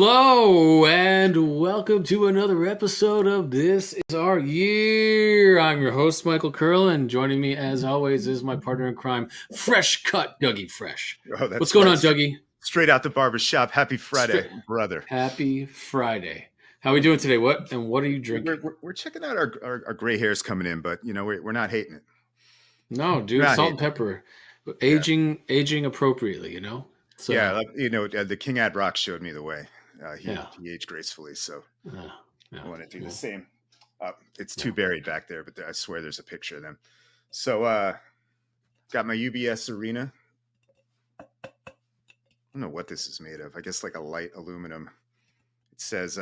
Hello and welcome to another episode of This Is Our Year. I'm your host, Michael Curl, and joining me as always is my partner in crime, Fresh Cut Dougie Fresh. Oh, What's that's going right. on, Dougie? Straight out the barber shop. Happy Friday, brother. Happy Friday. How are we doing today? What are you We're, drinking? we're checking out our gray hairs coming in, but we're not hating it. No, We're dude, not salt and hating it. pepper. Yeah, Aging appropriately, So yeah. The King Ad Rock showed me the way. yeah. He aged gracefully, so Yeah. I want to do the Well, same. It's yeah. too buried back there, but I swear there's a picture of them. So got my UBS Arena. I don't know what this is made of. I guess like a light aluminum. It says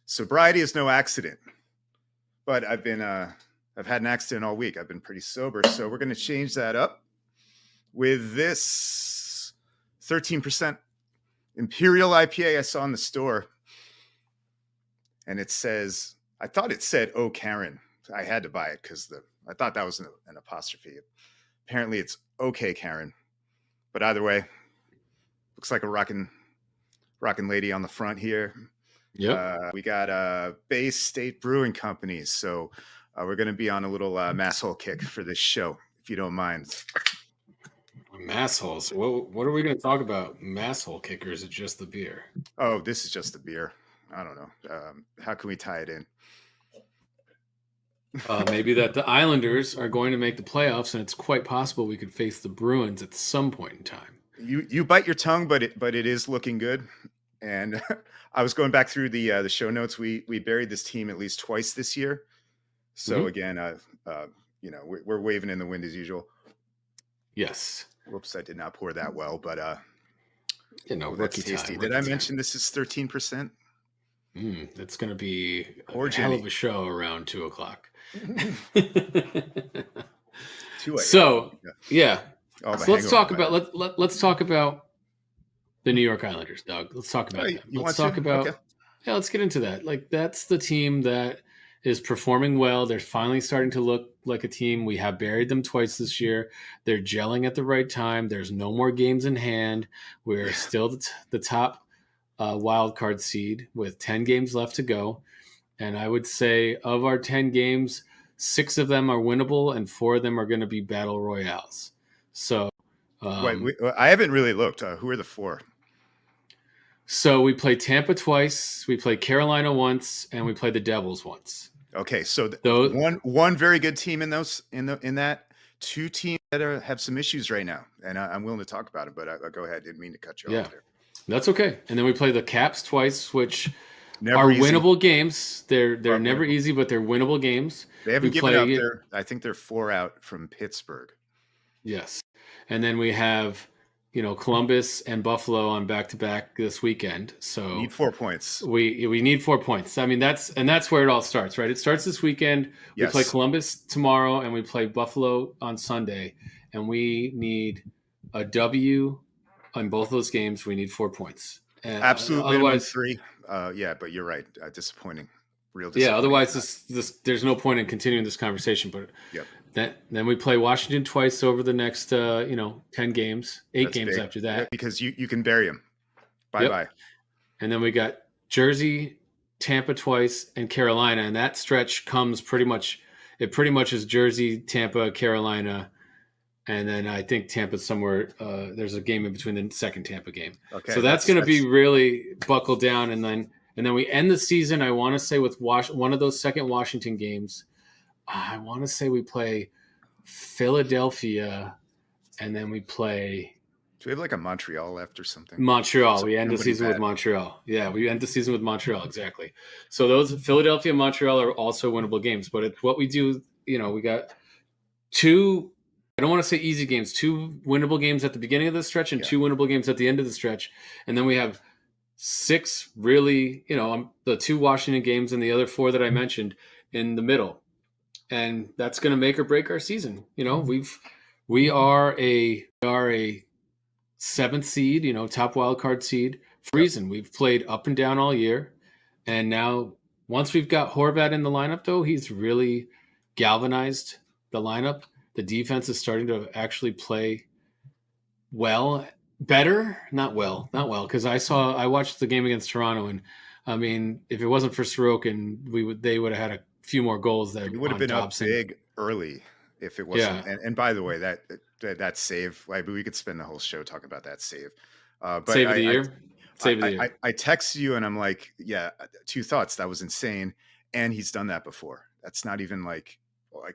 sobriety is no accident. But I've had an accident all week. I've been pretty sober, so we're going to change that up with this 13% Imperial IPA I saw in the store, and it says, I thought it said "Oh Karen." I had to buy it because I thought that was an apostrophe. Apparently, it's "Okay Karen," but either way, looks like a rockin' lady on the front here. Yep. We got Bay State Brewing Company, so we're going to be on a little masshole kick for this show, if you don't mind. Massholes. What are we going to talk about? Masshole kickers? Is it just the beer? Oh, this is just the beer. I don't know. How can we tie it in? Maybe that the Islanders are going to make the playoffs, and it's quite possible we could face the Bruins at some point in time. You bite your tongue, but it is looking good. And I was going back through the show notes. We buried this team at least twice this year. So again, we're waving in the wind as usual. Yes. Whoops, I did not pour that well, but that's tasty. time. Did I mention this is 13%? It's going to be Or a hell of a show around 2:00. So yeah. So let's talk about let's talk about the New York Islanders, Doug. Let's talk about them. Let's talk about yeah. Let's get into that. Like that's the team that is performing well. They're finally starting to look like a team. We have buried them twice this year. They're gelling at the right time. There's no more games in hand. We're still the top wild card seed with 10 games left to go. And I would say of our 10 games, 6 of them are winnable and 4 of them are going to be battle royales. So wait, I haven't really looked. Who are the 4? So we play Tampa twice, we play Carolina once, and we play the Devils once. Okay, so one very good team in that, 2 teams that have some issues right now, and I'm willing to talk about it. But go ahead, didn't mean to cut you off there. That's okay. And then we play the Caps twice, which are winnable games. They're never easy, but they're winnable games. They haven't given up there. I think they're 4 out from Pittsburgh. Yes, and then we have Columbus and Buffalo on back-to-back this weekend. So need 4 points. We need 4 points. I mean that's where it all starts, right? It starts this weekend. We play Columbus tomorrow, and we play Buffalo on Sunday, and we need a W on both those games. We need 4 points. Absolutely, otherwise 3. Yeah, but you're right. Disappointing. Real disappointing. Yeah. Otherwise, there's no point in continuing this conversation. But then we play Washington twice over the next 10 games, 8 games big. After that. Yeah, because you can bury them. Bye. And then we got Jersey, Tampa twice, and Carolina, and that stretch comes pretty much is Jersey, Tampa, Carolina, and then I think Tampa's somewhere. There's a game in between the second Tampa game. Okay, so that's going to be really buckled down, and then we end the season. I want to say with one of those second Washington games. I want to say we play Philadelphia, and then we play. Do we have like a Montreal left or something? Montreal. We end the season with Montreal. Yeah, we end the season with Montreal. Exactly. So those Philadelphia and Montreal are also winnable games, but it's what we do. We got 2. I don't want to say easy games. 2 winnable games at the beginning of the stretch, and 2 winnable games at the end of the stretch, and then we have 6 really. The 2 Washington games and the other 4 that I mentioned in the middle. And that's going to make or break our season. We are a 7th seed, top wild card seed for a reason. We've played up and down all year. And now once we've got Horvat in the lineup, though, he's really galvanized the lineup. The defense is starting to actually play well. Better, not well, because I watched the game against Toronto, and I mean, if it wasn't for Sorokin, they would have had a few more goals that It would have on been up Dobson. big early if it wasn't. Yeah, And by the way, that save, like, we could spend the whole show talking about that save. But save of the year, save of the year. I text you and I'm like, yeah, two thoughts. That was insane, and he's done that before. That's not even like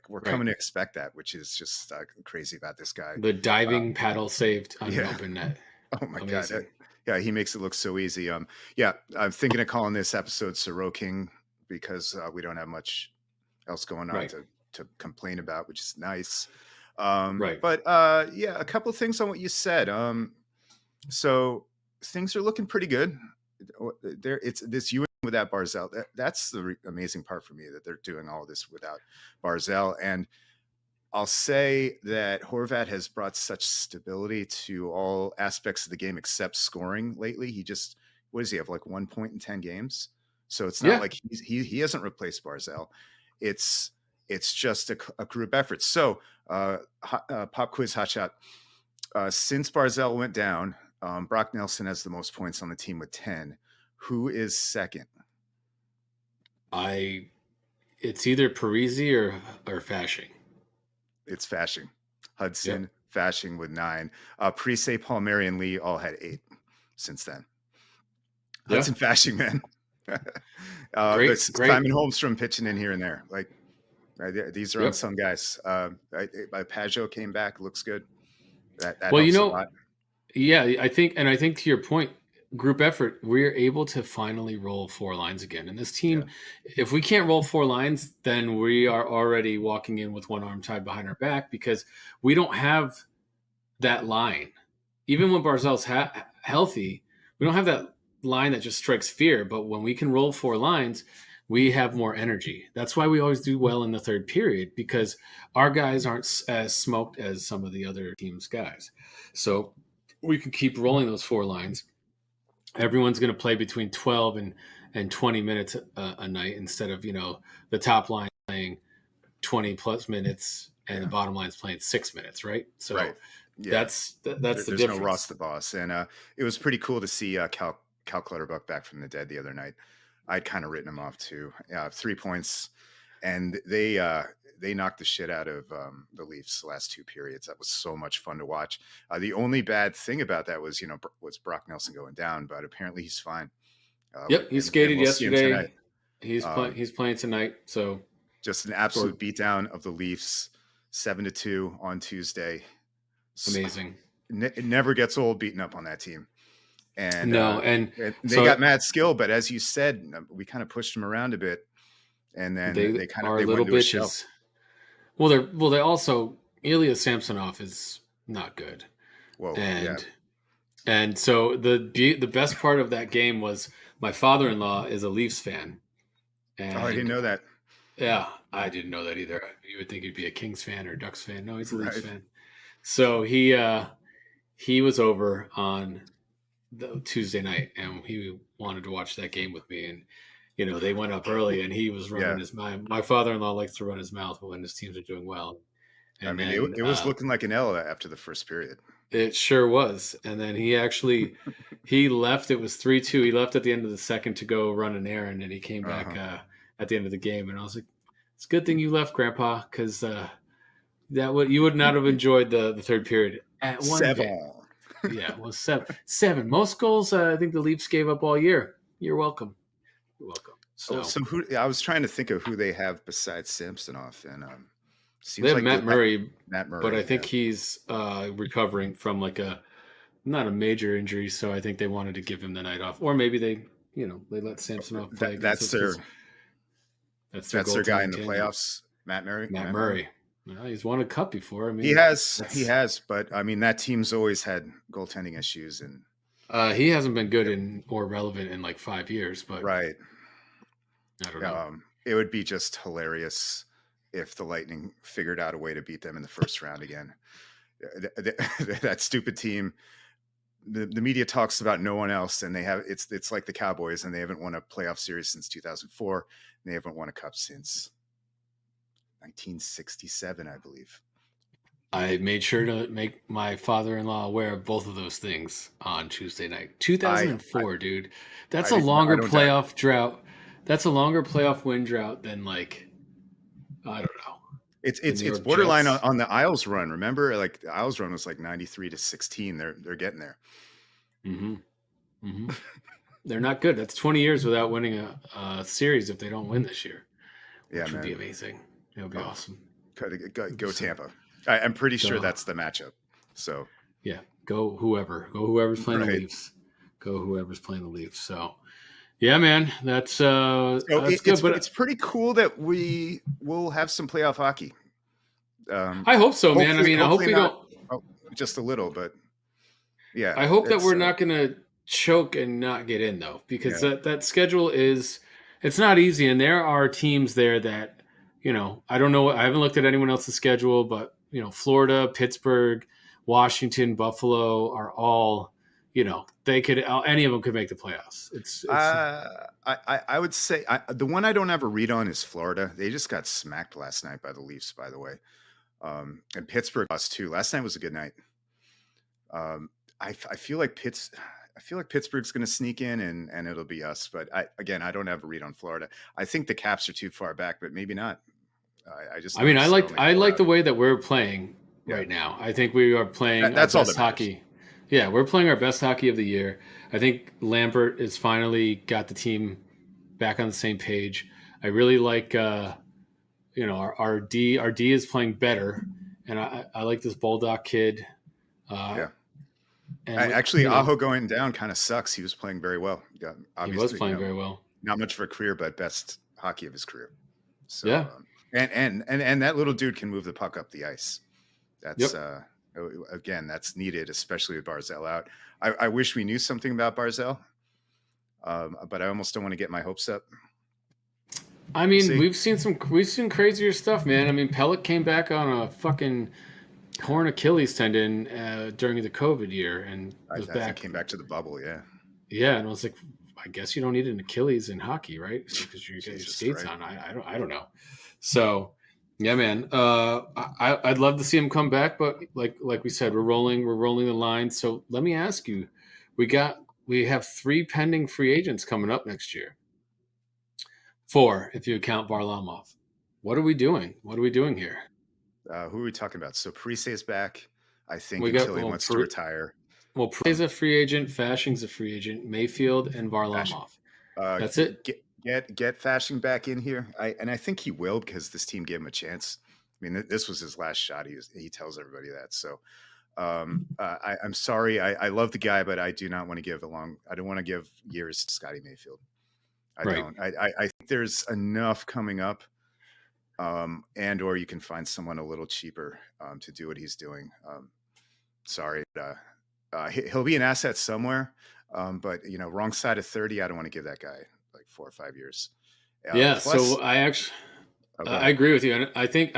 we're Right, coming to expect that, which is just crazy about this guy. the Uh, diving paddle saved on an yeah. open net. Oh my god. Amazing. Yeah, he makes it look so easy. Yeah, I'm thinking of calling this episode Soro-king because we don't have much else going on Right, to complain about, which is nice. right. But yeah, a couple of things on what you said. So things are looking pretty good. There, it's this UN without Barzell. That's the amazing part for me, that they're doing all this without Barzell. And I'll say that Horvat has brought such stability to all aspects of the game except scoring lately. He just, what does he have, like 1 point in 10 games? So it's not Yeah, like he hasn't replaced Barzell. It's it's just a group effort. So pop quiz hotshot. Since Barzell went down, Brock Nelson has the most points on the team with 10. Who is second? I. It's either Parisi or Fashing. It's Fashing. Yep. Hudson, Fashing with 9. Parise, Palmieri, and Lee all had 8 since then. Yeah. Hudson Fashing, man. But Great. Great. Simon Holmstrom pitching in here and there. Like, these are Yep. unsung guys. Pajot came back, looks good. That Well, helps a lot. yeah, I think to your point, group effort, we're able to finally roll four lines again. And this Yeah, team, if we can't roll four lines, then we are already walking in with one arm tied behind our back because we don't have that line. Even when Barzell's healthy, we don't have that line that just strikes fear. But when we can roll four lines, we have more energy. That's why we always do well in the third period because our guys aren't as smoked as some of the other team's guys. So we can keep rolling those four lines. Everyone's going to play between 12 and 20 minutes a night instead of, the top line playing 20 plus minutes and the yeah, bottom line's playing 6 minutes, right? right. So Yeah, that's the there's no Ross difference. the boss, and it was pretty cool to see Cal Clutterbuck back from the dead the other night. I'd kind of written him off too. 3 points, and they knocked the shit out of the Leafs the last 2 periods. That was so much fun to watch. The only bad thing about that was was Brock Nelson going down, but apparently he's fine. Yep, he And skated we'll see him tonight. yesterday. He's playing. Um, He's playing tonight. So just an or absolute beatdown of the Leafs, 7-2 on Tuesday. amazing. It never gets old beating up on that team. And, No, and and they so got mad skill, but as you said, we kind of pushed them around a bit, and then they are they went little into a shell. bitches. They also Ilya Samsonov is not good, Whoa, yeah. and so the best part of that game was my father-in-law is a Leafs fan, Oh, I didn't and know that. yeah, I didn't know that either. You would think he'd be a Kings fan or Ducks fan. No, he's a Leafs Right. fan. So he was over on the Tuesday night, and he wanted to watch that game with me. And they went up early, and he was running Yeah. his mouth. My father-in-law likes to run his mouth when his teams are doing well, I and mean, then it was looking like an L after the first period. it sure was. And then he left. It was 3-2. He left at the end of the second to go run an errand, and he came back Uh-huh. at the end of the game. And I was like, "It's a good thing you left, Grandpa, because you would not have enjoyed the third period at one bit." Seven. Yeah, well, seven. Most goals I think the Leafs gave up all year. You're welcome. You're welcome. Oh, So so who? I was trying to think of who they have besides Samsonov, and they seems have like Matt Murray, Matt but I Murray. think he's recovering from like a not a major injury, so I think they wanted to give him the night off, or maybe they let Samsonov play against That's us because that's their their guy in goaltending the tandem. playoffs. Matt Murray. Matt Matt Murray. Murray, well, he's won a cup before. I He mean, has, he that's has, but I mean that team's always had goaltending issues, and he hasn't been good yep, in or relevant in like 5 years, but right. I don't know. It would be just hilarious if the Lightning figured out a way to beat them in the first round again. That stupid team. The media talks about no one else, and they have it's like the Cowboys, and they haven't won a playoff series since 2004, and they haven't won a cup since 1967, I believe. I made sure to make my father-in-law aware of both of those things on Tuesday night. I 2004, dude. That's a I longer don't doubt it. playoff drought. That's a longer playoff win drought than like I don't know the New It's York borderline Jets. on the Isles run. Remember, like the Isles run was like 93-16. They're getting there. Mm-hmm. Mm-hmm. They're not good. That's 20 years without winning a series if they don't win this year, Yeah, which would be man. amazing. It would be Oh, awesome. go So Tampa. I'm pretty sure go, that's the matchup. So yeah, go whoever. Go whoever's playing the right. Leafs. Go whoever's playing the Leafs. So yeah, man, So that's good. it's But pretty cool that we will have some playoff hockey. I hope so, man. I mean, I hope Hopefully we not. don't. Oh, just a little, but yeah, I hope that it's we're not going to choke and not get in though, because yeah. that schedule is it's not easy, and there are teams there that I don't know. I haven't looked at anyone else's schedule, but Florida, Pittsburgh, Washington, Buffalo are all they could any of them could make the playoffs. It's I would say the one I don't have a read on is Florida. They just got smacked last night by the Leafs, by the way. And Pittsburgh lost too. Last night was a good night. Um, I feel like Pittsburgh's going to sneak in and it'll be us. But I don't have a read on Florida. I think the Caps are too far back, but maybe not. I just I mean, noticed they're only I four like out. the way that we're playing Yeah, right now. I think we are playing our that's all that best matters. hockey. Yeah, we're playing our best hockey of the year. I think Lambert has finally got the team back on the same page. I really like our D is playing better, and I like this Bulldog kid. Uh, Yeah. and we, Actually, Aho going down kind of sucks. He was playing very well. Yeah, he was obviously, playing very well. not much of a career, but best hockey of his career. So, Yeah. and that little dude can move the puck up the ice. That's Yep. again, that's needed, especially with Barzell out. I wish we knew something about Barzell, but I almost don't want to get my hopes up. I We'll mean, see. we've seen crazier stuff, man. I mean, Pellet came back on a fucking Yeah, torn Achilles tendon during the COVID year and was I think back. came back to the bubble. Yeah, Yeah, and I was like, I guess you don't need an Achilles in hockey, right? Because you got your Jesus, skates right? on. I don't know. So yeah, man. I'd love to see him come back, but like we said, we're rolling the line. So let me ask you, we have three pending free agents coming up next year. Four, if you count Varlamov. What are we doing? What are we doing here? Who are we talking about? So Parise is back, I think, We got until he wants to retire. Price a free agent, Fashing's a free agent, Mayfield and Fashion. Varlamov. That's it. Get Fashing back in here. I think he will because this team gave him a chance. I mean, this was his last shot. He tells everybody that. So I'm sorry. I love the guy, but I do not want to give I don't want to give years to Scotty Mayfield. I Right. don't. I think there's enough coming up, and or you can find someone a little cheaper to do what he's doing. Sorry, he'll be an asset somewhere, but wrong side of 30. I don't want to give that guy like 4 or 5 years. Yeah. Plus, So I actually oh, go I ahead. agree with you, and I think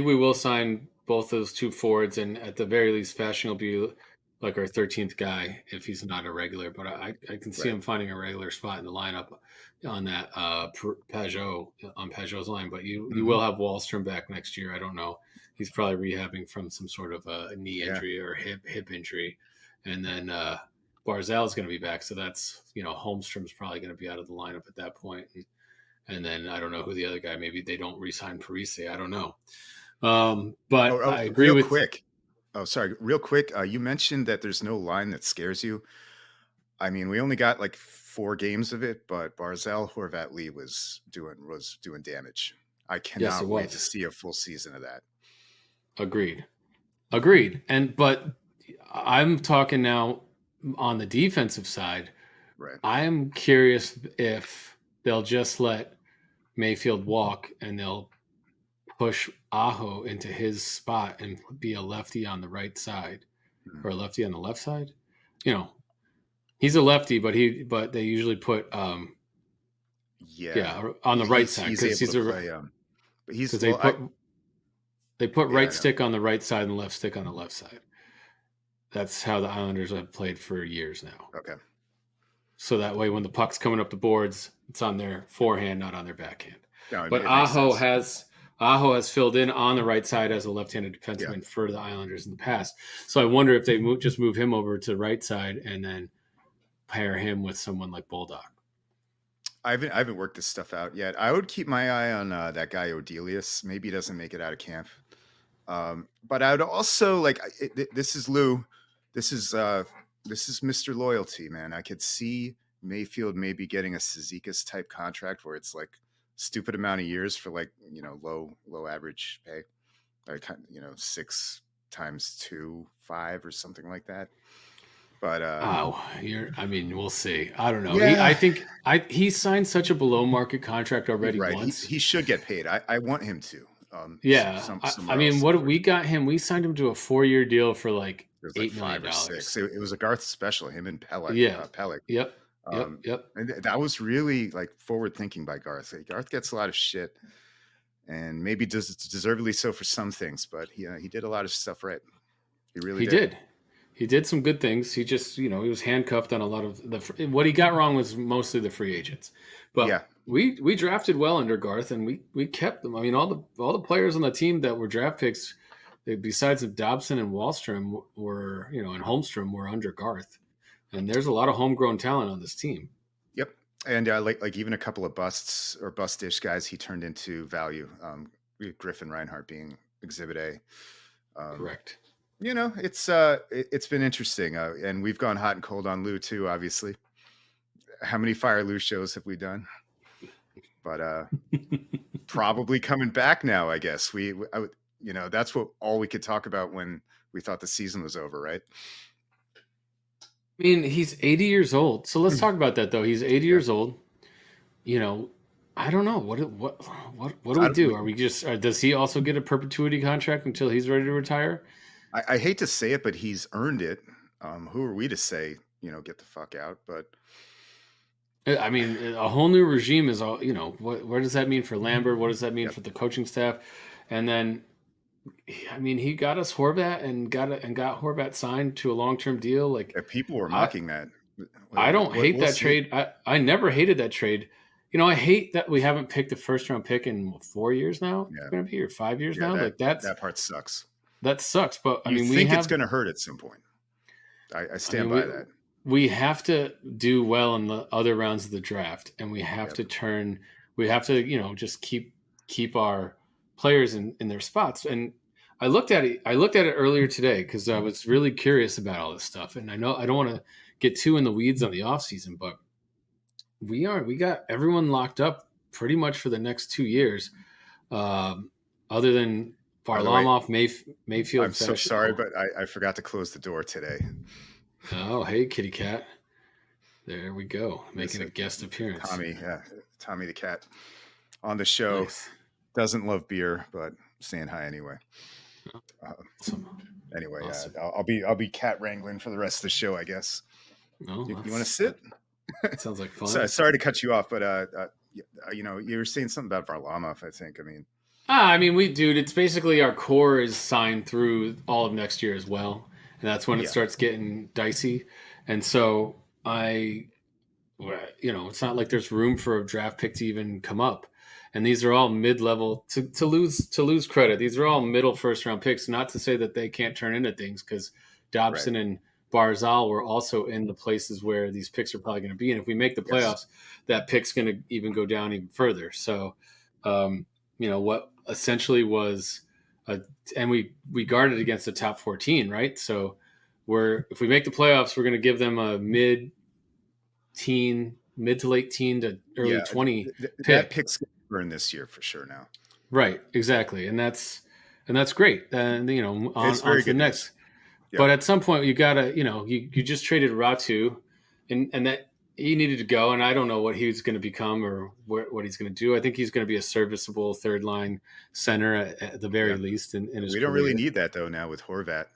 we will sign both those two forwards, and at the very least, Fashion will be like our 13th guy if he's not a regular. But I can see Right. him finding a regular spot in the lineup on that Pajot on Pajot's line. But you Hmm. will have Wallstrom back next year. I don't know. He's probably rehabbing from some sort of a knee Yeah. injury or hip injury, and then Barzal is going to be back. So that's Holmstrom's probably going to be out of the lineup at that point. And then I don't know who the other guy. Maybe they don't re-sign Parise. I don't know. But I agree Real with. quick. Oh, sorry. Real quick. You mentioned that there's no line that scares you. I mean, we only got like 4 games of it, but Barzell Horvat Lee was doing damage. I Yes, it cannot wait to was. see a full season of that. Agreed. Agreed. And but I'm talking now on the defensive side. Right. I'm curious if they'll just let Mayfield walk and they'll push Aho into his spot and be a lefty on the right side Mhm. or a lefty on the left side. You know, he's a lefty, but they usually put Yeah. yeah on the right side He's able to play. But he's because well. they put Yeah. right I know. stick on the right side and left stick on the left side. That's how the Islanders have played for years now. Okay. So that way, when the puck's coming up the boards, it's on their forehand, not on their backhand. No, But it makes sense. Aho has filled in on the right side as a left-handed Yeah. defenseman for the Islanders in the past. So I wonder if they just move him over to the right side and then pair him with someone like Bulldog. I haven't worked this stuff out yet. I would keep my eye on that guy Odelius. Maybe he doesn't make it out of camp. But I would also like this is Lou. This is Mr. Loyalty, man. I could see Mayfield maybe getting a Cizikas type contract where it's like stupid amount of years for like low average pay, like 6 times 2 5 or something like that. But Oh, I mean, we'll see. I don't know. I yeah, think he signed such a below market contract you're already right. once. He should get paid. I want him to. Yeah, I Somewhere mean, else, what of did we course. got him? We signed him to a 4-year deal for like It was like $8 million five or six. dollars. It was a Garth special. Him and Yeah. Pellick. Yep. Yep. Um, Yep. and that was really like forward thinking by Garth. Like, Garth gets a lot of shit, and maybe deservedly so for some things, but he did a lot of stuff right. He really He did. did. He did some good things. He just, he was handcuffed on a lot of what he got wrong was mostly the free agents. But Yeah, we drafted well under Garth, and we kept them. I mean, all the players on the team that were draft picks, besides Dobson and Wallstrom were, and Holmstrom were under Garth. And there's a lot of homegrown talent on this team. yep. And like even a couple of busts or bustish guys, he turned into value. Griffin Reinhardt being Exhibit A. Um, Correct. it's been interesting, and we've gone hot and cold on Lou too. Obviously, how many Fire Lou shows have we done? But probably coming back now. I guess that's what all we could talk about when we thought the season was over, right? I mean, he's 80 years old. So let's talk about that though. He's 80 Yeah, years old. You know, I don't know what do I we don't, do? Are we just does he also get a perpetuity contract until he's ready to retire? I hate to say it, but he's earned it. Who are we to say get the fuck out? But I mean, a whole new regime is all, what does that mean for Lambert? What does that mean yep, for the coaching staff? And then I mean, he got us Horvat and got Horvat signed to a long-term deal. Like people were I mocking that. I don't hate We'll that see. trade. I never hated that trade. I hate that we haven't picked a first round pick in 4 years now. It's Yeah, going to be or 5 years yeah, now. that Like that part sucks. that sucks. But I You mean, we think it's have. going to hurt at some point. I I stand mean, by that. we have to do well in the other rounds of the draft, and we have Yep. to turn. We have to just keep our players in their spots. And I looked at it. I looked at it earlier today because I was really curious about all this stuff. And I know I don't want to get too in the weeds on the off season, but we got everyone locked up pretty much for the next 2 years, other than By the way, Varlamov, Mayfield I'm so finish. sorry, but I forgot to close the door today. Oh, hey, kitty cat. There we go, Yes, making a guest appearance. Tommy, yeah, Tommy the cat on the show Nice. doesn't love beer, but saying hi anyway. Uh, Awesome. anyway, Awesome. I'll be cat wrangling for the rest of the show, I guess. No, You want to sit? that sounds like fun. Sorry to cut you off, but you were saying something about Varlamov. I think. I mean, I mean, dude, it's basically our core is signed through all of next year as well, and that's when it yeah, starts getting dicey. And so it's not like there's room for a draft pick to even come up. And these are all mid-level to lose credit. These are all middle first round picks. Not to say that they can't turn into things because right. Dobson and Barzal were also in the places where these picks are probably going to be. And if we make the Yes. playoffs, that pick's going to even go down even further. So, what essentially was, and we guarded against the top 14, right? So if we make the playoffs, we're going to give them a mid to late teen to early Yeah. 20 That pick. pick's burn this year for sure. Now Right, exactly. And that's great. And on it's very to the good news. next. Yep. But at some point you gotta, you just traded Ratu and that he needed to go, and I don't know what he was going to become or what he's going to do. I think he's going to be a serviceable third line center at the very Yeah. least in his We don't really career. need that though now with Horvat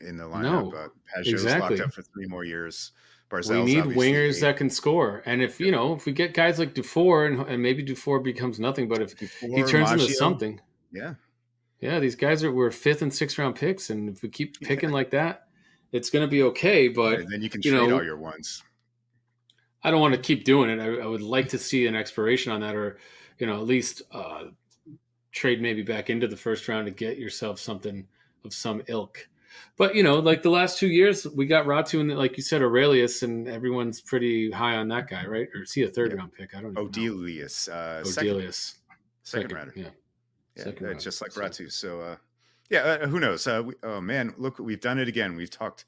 in the lineup. No, Pajot's locked up exactly. for 3 more years. We Barzell's need obviously wingers 8. that can score. And Yep. if we get guys like Dufour and maybe Dufour becomes nothing, but if he Dufour, turns into Maggio. something, Yeah. yeah, these guys were fifth and sixth round picks. And if we keep picking Yeah. like that, it's going to be okay. Right. But, And then you can you trade all know, your ones. I don't want to keep doing it. I would like to see an expiration on that or, at least trade maybe back into the first round to get yourself something of some ilk. But like the last 2 years, we got Ratu and like you said, Aurelius, and everyone's pretty high on that guy, right? Or is he a third Yeah, round pick? I don't even know. Odelius, second Odelius, second second, rounder. yeah, Yeah, second rounder. just like So, Ratu. So yeah, who knows? Oh man, look, we've done it again. We've talked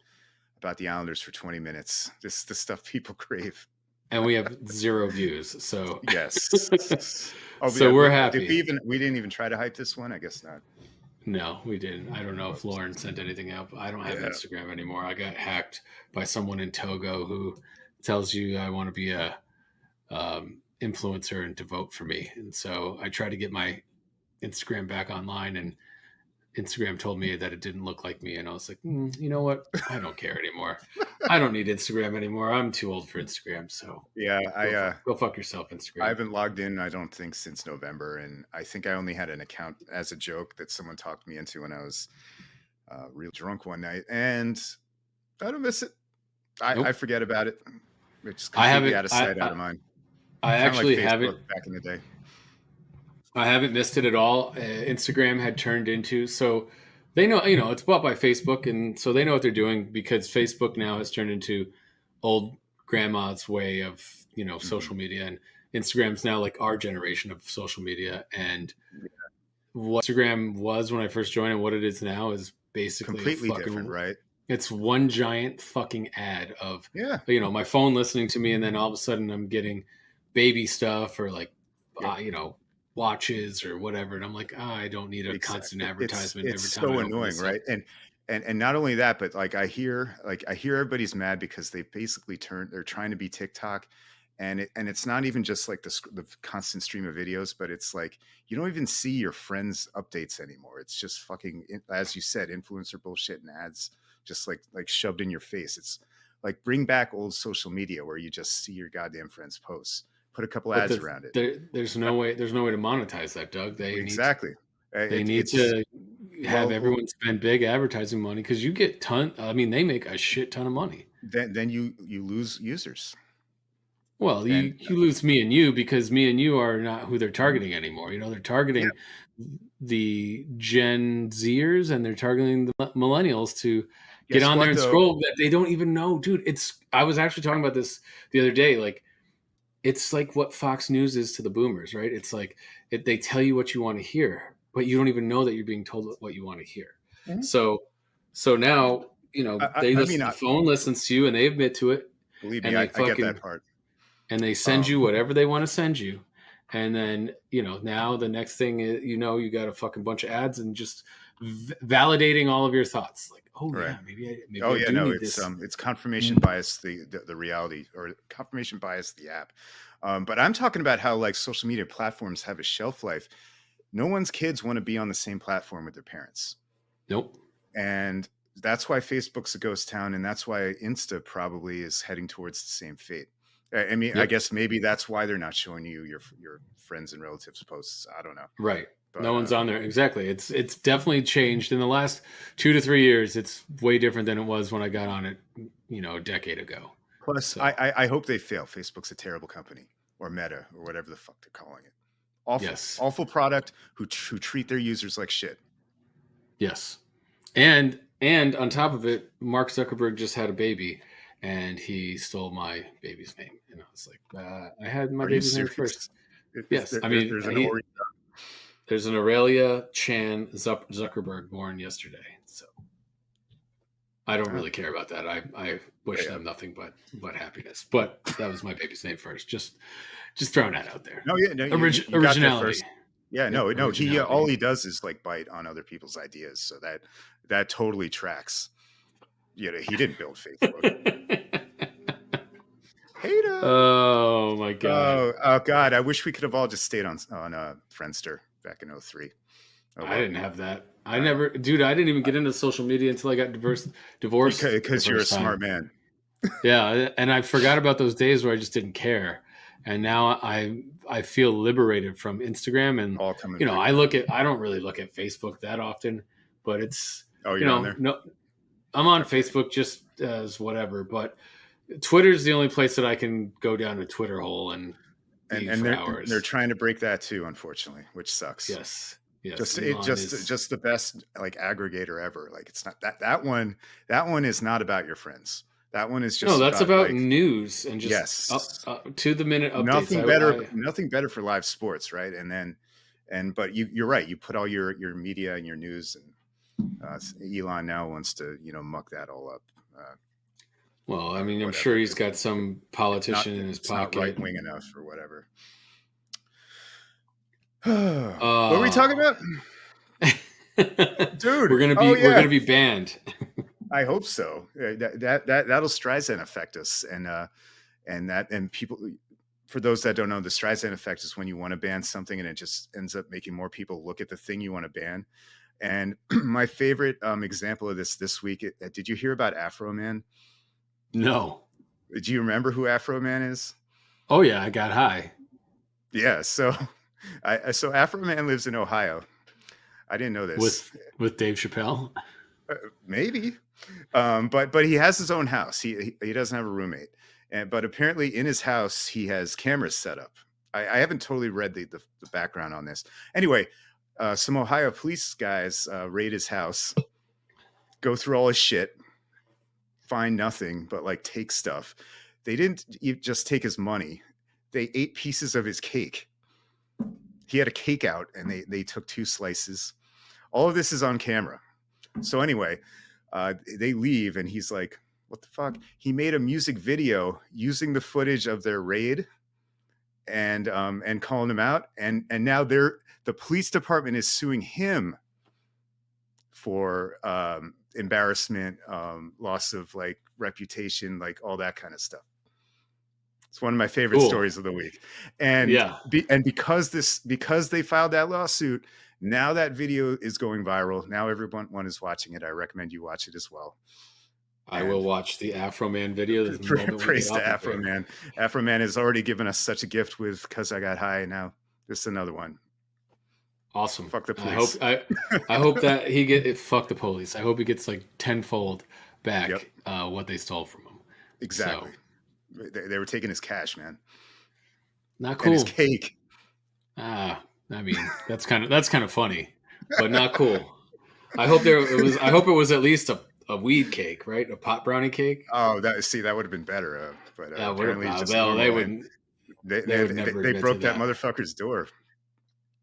about the Islanders for 20 minutes. This is the stuff people crave. and we have 0 views. So, Yes. Oh so yeah, we're did happy. we didn't even try to hype this one? I guess not. No, we didn't. I don't know if Oops. Lauren sent anything out. I don't have Yeah. Instagram anymore. I got hacked by someone in Togo who tells you I want to be a influencer and to vote for me. And so I tried to get my Instagram back online, and Instagram told me that it didn't look like me. And I was like, you know what? I don't care anymore. I don't need Instagram anymore. I'm too old for Instagram. So Yeah, go fuck yourself, I Instagram. haven't logged in, I don't think, since November, and I think I only had an account as a joke that someone talked me into when I was real drunk one night, and I don't miss it. I Nope. forget about it. It's I completely haven't. out of sight, out of mind. I Kind of like actually haven't. Facebook back in the day. I haven't missed it at all. Instagram had turned into so they know it's bought by Facebook, and so they know what they're doing because Facebook now has turned into old grandma's way of Hmm. social media, and Instagram's now like our generation of social media. And what Instagram was when I first joined and what it is now is basically a Completely different, fucking right? it's one giant fucking ad of Yeah. my phone listening to me, and then all of a sudden I'm getting baby stuff or like Yep. watches or whatever, and I'm like, I don't need a constant Exactly. advertisement every It's time so I open annoying, this up. right? And not only that, but like I hear everybody's mad because they basically they're trying to be TikTok, and it's not even just like the constant stream of videos, but it's like you don't even see your friends' updates anymore. It's just fucking, as you said, influencer bullshit and ads just like shoved in your face. It's like bring back old social media where you just see your goddamn friends' posts. Put a couple But ads around it. there's no way to monetize that, Doug. Exactly. They need It's to have well, everyone spend big advertising money because you get I mean, they make a shit ton of money. then you lose users. Well, And you lose me and you because me and you are not who they're Mhm. targeting anymore. They're Yeah, targeting the Gen Zers, and they're targeting the millennials to get guess on there what and though? scroll that they don't even know, dude. I was actually talking about this the other day. Like, it's like what Fox News is to the boomers, right? It's like they tell you what you want to hear, but you don't even know that you're being told what you want to hear. Mhm. So, so now they I mean, listen. The phone listens to you, and they admit to it, believe me, and I get that part. they send you Um, whatever they want to send you. And then now the next thing is you got a fucking bunch of ads and just validating all of your thoughts, like, oh right. yeah, maybe Oh I yeah, do no, need this. it's confirmation bias, the reality, or confirmation bias, the app. But I'm talking about how like social media platforms have a shelf life. No one's kids want to be on the same platform with their parents. Nope. And that's why Facebook's a ghost town, and that's why Insta probably is heading towards the same fate. I mean, I Yep. guess maybe that's why they're not showing you your friends and relatives posts. I don't know, Right. but No one's on there. Exactly. It's definitely changed in the last 2 to 3 years. It's way different than it was when I got on it, a decade ago. plus, So I hope they fail. Facebook's a terrible company, or Meta, or whatever the fuck they're calling it. Awful, yes, awful product who treat their users like shit. yes, and on top of it, Mark Zuckerberg just had a baby, and he stole my baby's name, and I was like, I had my Are you baby's name first. serious? Yes, I mean There's an Ori. there's an Aurelia Chan Zuckerberg born yesterday, so I don't Oh, really care about that. I yeah, wish yeah. them nothing but happiness. But that was my baby's name first. Just throwing that out there. No, yeah, no, you got there Originality. first. Yeah, Yep, no, he all originality. he does is like bite on other people's ideas, so that totally tracks. You know, he didn't build Facebook. Hater. Oh my god. Oh God, I wish we could have all just stayed on Friendster back in '03. Oh I well, didn't have that. I I know never, dude. I didn't even get into social media until I got divorced for the because you're a first time. smart man. Yeah, and I forgot about those days where I just didn't care. And now I feel liberated from Instagram, and All coming back around. I don't really look at Facebook that often, but it's Oh, you're on there. no, I'm on Okay, Facebook just as whatever, but Twitter's the only place that I can go down a Twitter hole and be and for they're hours. trying to break that too, unfortunately, which sucks. Yes. Yes, Just it Elon is. just the best like aggregator ever. Like it's not that one is not about your friends. That one is No, just that's about about like news and just yes, to the minute updates. I nothing better for live sports, right? And then but you're right. You put all your media and your news and Elon now wants to muck that all up. well, I mean, I'm sure Whatever, he's because got some politician in his it's not right pocket. wing enough or whatever. What were we talking Oh, about, dude? Oh we're yeah, gonna be banned. I hope so. That'll Streisand affect us, and people. For those that don't know, the Streisand effect is when you want to ban something and it just ends up making more people look at the thing you want to ban. And my favorite example of this week, did you hear about Afro Man? No. Do you remember who Afro Man is? Oh yeah, I got high Yeah, so so Afro Man lives in Ohio. I didn't know this. with Dave Chappelle. Maybe, but he has his own house. He doesn't have a roommate, and but apparently in his house he has cameras set up. I haven't totally read the background on this. Anyway, some Ohio police guys raid his house, go through all his shit, find nothing, but like take stuff. They didn't just take his money; they ate pieces of his cake. He had a cake out, and they took 2 slices. All of this is on camera. So anyway, they leave, and he's like, "What the fuck?" He made a music video using the footage of their raid and calling them out, and now the police department is suing him for embarrassment, loss of like reputation, like all that kind of stuff. It's one of my favorite Cool. stories of the week, and Yeah, because they filed that lawsuit, now that video is going viral. Now everyone is watching it. I recommend you watch it as well. I will And watch the Afro Man video the moment we get praise to off of Afro here. Man. Afro Man has already given us such a gift with "Cause I Got High." Now this is another one. Awesome. Fuck the police. I hope that he get fuck the police. I hope he gets like tenfold Yep, back what they stole from him. So exactly. They were taking his cash, man, not and his cool. cake. Ah, I mean that's kind of funny, but not cool. I hope there it was. I hope it was at least a weed cake, right? A pot brownie cake. Oh, that would have been better. But Would have. apparently, it's just Well, normal. And they would never they admit to broke that that. motherfucker's door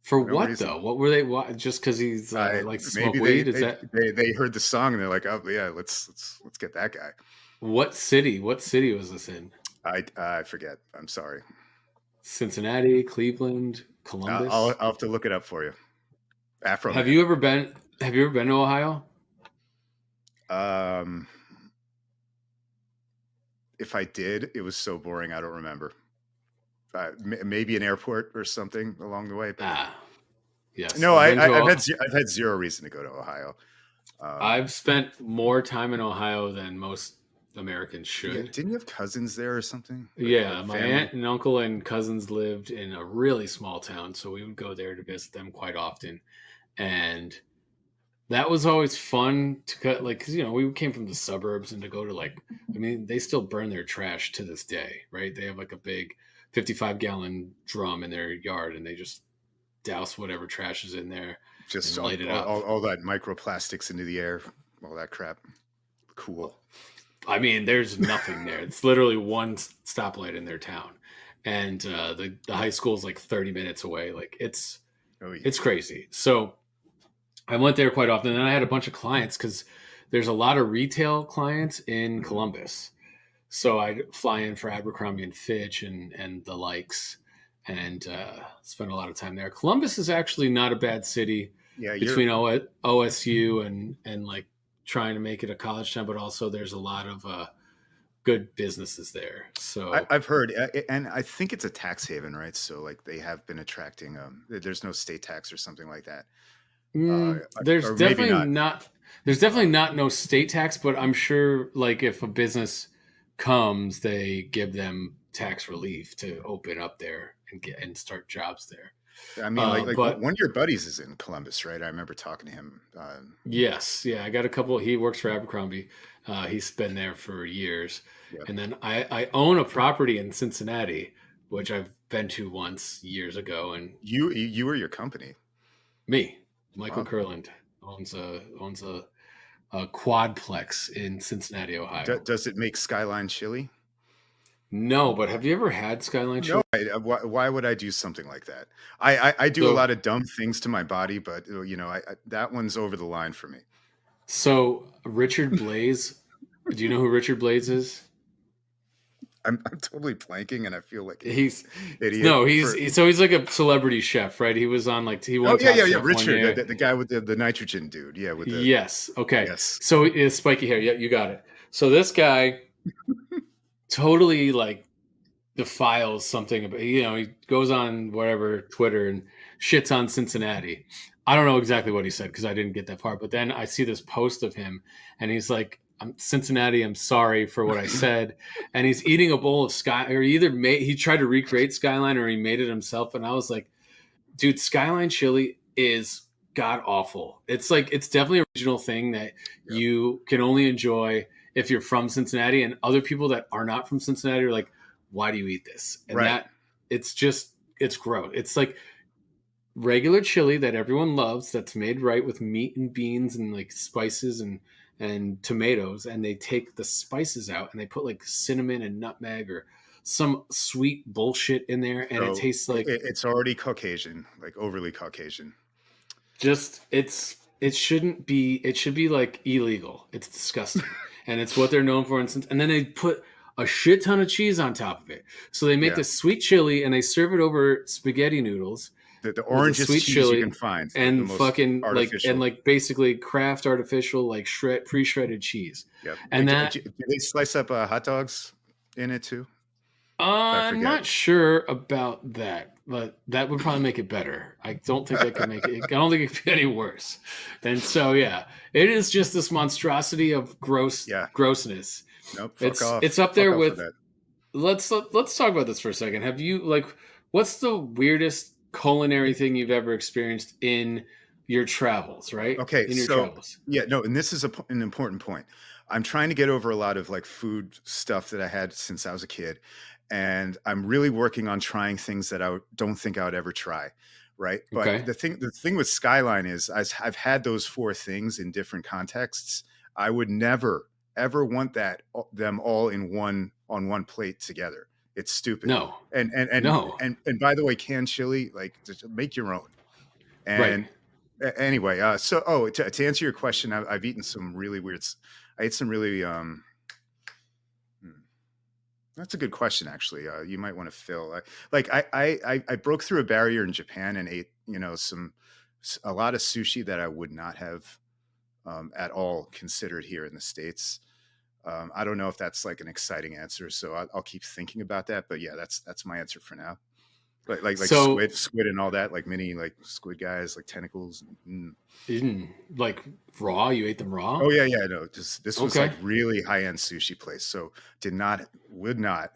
For for no what reason. though? What were they? Just because he's likes to smoke Maybe weed? Is that they heard the song and they're like, oh yeah, let's get that guy. what city? What city was this in? I forget. I'm sorry. Cincinnati, Cleveland, Columbus. I'll have to look it up for you. Afro Have Man. you ever been? Have you ever been to Ohio? Um, if I did, it was so boring. I don't remember. Maybe an airport or something along the way, but Ah, yes, no, I've been to. I've had zero reason to go to Ohio. I've spent more time in Ohio than most Americans Yeah, should. didn't you have cousins there or something like Yeah, my family? aunt and uncle and cousins lived in a really small town, so we would go there to visit them quite often. And that was always fun to cut, like, because, we came from the suburbs and to go to, like, I mean, they still burn their trash to this day, right? They have like a big 55-gallon drum in their yard and they just douse whatever trash is in there Just and light it up. all that microplastics into the air, all that crap. Cool. I mean, there's nothing there. It's literally one stoplight in their town, and the high school is like 30 minutes away. Like Oh yeah. it's crazy. So I went there quite often, and I had a bunch of clients because there's a lot of retail clients in Mhm. Columbus. So I'd fly in for Abercrombie and Fitch and the likes, and spend a lot of time there. Columbus is actually not a bad city Yeah, between OSU and like trying to make it a college town, but also there's a lot of good businesses there. So I've heard, and I think it's a tax haven, right? So like they have been attracting. There's no state tax or something like that, uh, there's or maybe definitely not. not there's definitely not no state tax, but I'm sure like if a business comes, they give them tax relief to open up there and get and start jobs there. I mean, like But one of your buddies is in Columbus, right? I remember talking to him. yes, yeah, I got a couple. He works for Abercrombie. He's been there for years, Yeah, and then I own a property in Cincinnati, which I've been to once years ago, and you or your company. me. Michael Well, Kurland owns a quadplex in Cincinnati, Ohio. does it make Skyline chili? No, but have you ever had Skyline No. chili? Why would I do something like that? I do a So lot of dumb things to my body, but that one's over the line for me. Richard Blaze, do you know who Richard Blaze is? I'm totally blanking, and I feel like an He's idiot no, for. he's like a celebrity chef, right? He was on like he Oh won yeah, Top yeah, yeah. Chef one Richard, year. the guy with the nitrogen dude. Yeah, with the Yes. Okay. yes. So is spiky hair. Yeah, you got it. So this guy totally like defiles something about, he goes on whatever Twitter and shits on Cincinnati. I don't know exactly what he said because I didn't get that far, but then I see this post of him and he's like, I'm Cincinnati, I'm sorry for what I said. And he's eating a bowl of sky, or he tried to recreate Skyline or he made it himself. And I was like, dude, Skyline chili is god awful. It's like it's definitely a regional thing that Yep. you can only enjoy if you're from Cincinnati, and other people that are not from Cincinnati are like, why do you eat this? And Right. that it's gross. It's like regular chili that everyone loves that's made right with meat and beans and like spices and tomatoes, and they take the spices out and they put like cinnamon and nutmeg or some sweet bullshit in there, and it So tastes like it's already Caucasian, like overly Caucasian. just it shouldn't be, it should be like illegal. It's disgusting, and it's what they're known for. And then they put a shit ton of cheese on top of it, so they make Yeah. this sweet chili and they serve it over spaghetti noodles The with the orangest sweet cheese you can chili find, the and most fucking artificial. like basically craft artificial like pre-shredded cheese. Yep. And that Do they slice up hot dogs in it too? I I'm forget. not sure about that, but that would probably make it better. I don't think that could make it. I don't think it could be any worse. And so, yeah, it is just this monstrosity of Yeah. grossness. Nope. Fuck It's off. up Fuck there off with with. that. Let's talk about this for a second. Have you like what's the weirdest culinary thing you've ever experienced in your travels? Right, Okay, in your so travels. yeah, no, and this is an important point. I'm trying to get over a lot of like food stuff that I had since I was a kid, and I'm really working on trying things that don't think I would ever try, right? But Okay. the thing with Skyline is I've had those four things in different contexts. I would never ever want them all in one on one plate together. It's stupid. No. No. And by the way, canned chili, like just make your own. Right. And anyway, to answer your question, I've eaten some really weird. I ate some really. Hmm, that's a good question, actually. You might want to fill. I broke through a barrier in Japan and ate a lot of sushi that I would not have at all considered here in the States. I don't know if that's like an exciting answer, so I'll keep thinking about that. But yeah, that's my answer for now. Like So, squid and all that, like mini like squid guys, like tentacles. Mm. like raw, you ate them raw? Oh yeah, yeah. No, this was like Okay. really high end sushi place. So would not